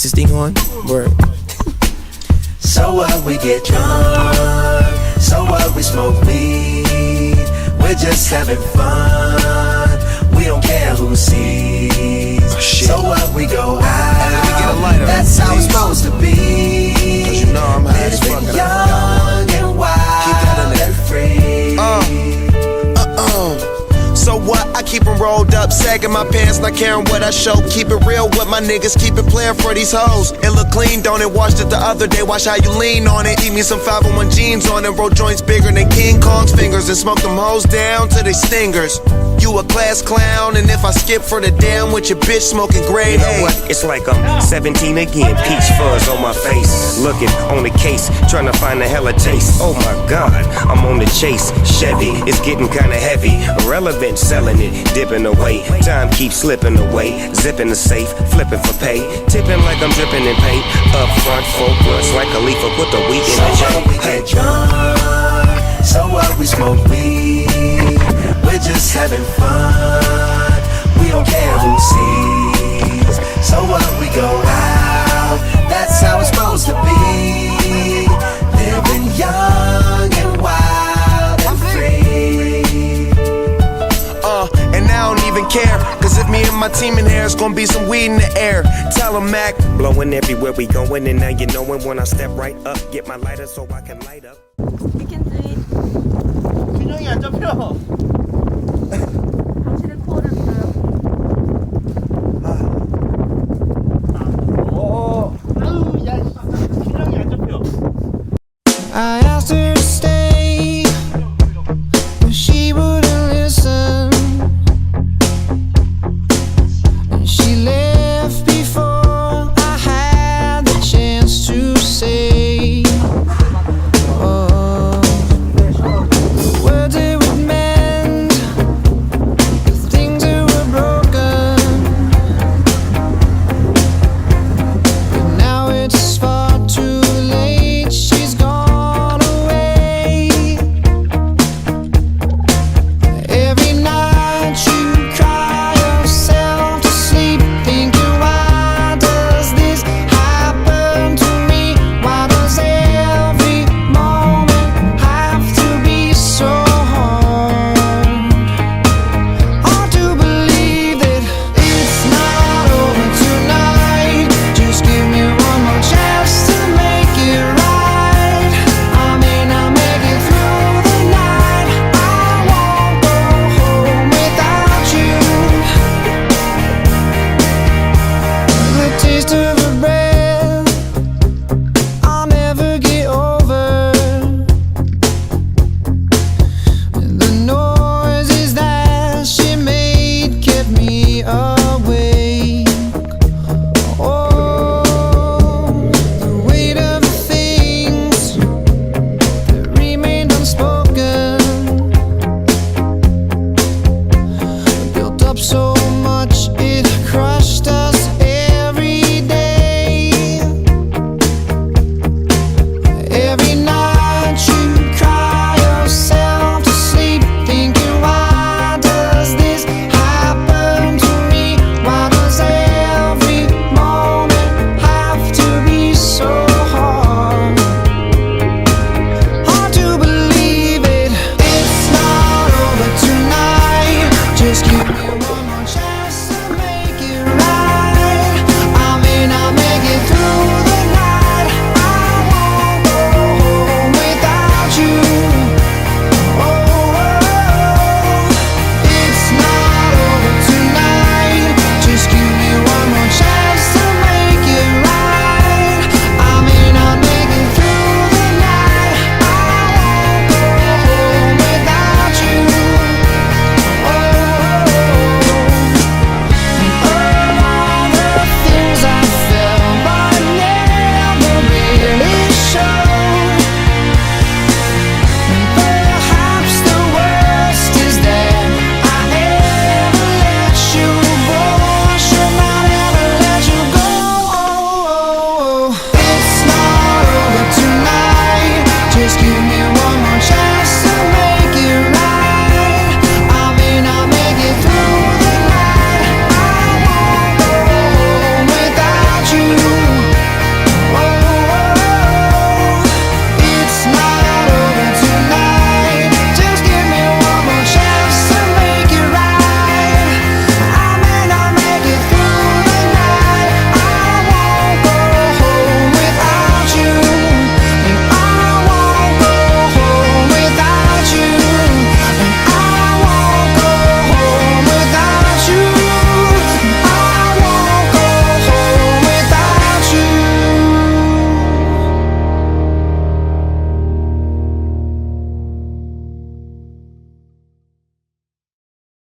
Is this thing on? Word. So what, we get drunk. So what, we smoke weed. We're just having fun. We don't care who sees. So what, we go out. That's how it's supposed to be. Cause you know I'm high as fuck. Living young and wild and free. So what? I keep them rolled up, sagging my pants, not caring what I show. Keep it real with my niggas, keep it playing for these hoes. It look clean, don't it? Washed it the other day, watch how you lean on it. Eat me some 501 jeans on it, roll joints bigger than King Kong's fingers, and smoke them hoes down to they stingers. You a class clown, and if I skip for the damn with your bitch smoking grade You know what? It's like I'm 17 again, peach fuzz on my face. Looking on the case, trying to find a hella taste. Oh my God, I'm on the chase. Chevy, it's getting kinda heavy. Irrelevant, selling it, dipping away. Time keeps slipping away. Zipping the safe, flipping for pay. Tipping like I'm dripping in paint. Up front, full blunts like Khalifa, put the weed in the So what, we chain. get drunk. So what, we smoke weed. We're just having fun. We don't care who sees. So what, we go out. That's how it's supposed to be. Living young and wild and free. And I don't even care, cause if me and my team in here, it's gonna be some weed in the air. Tell 'em, Mac. Blowing everywhere we going, and now you knowin' when I step right up. Get my lighter so I can light up. You can do it. 균형이 안 잡혀.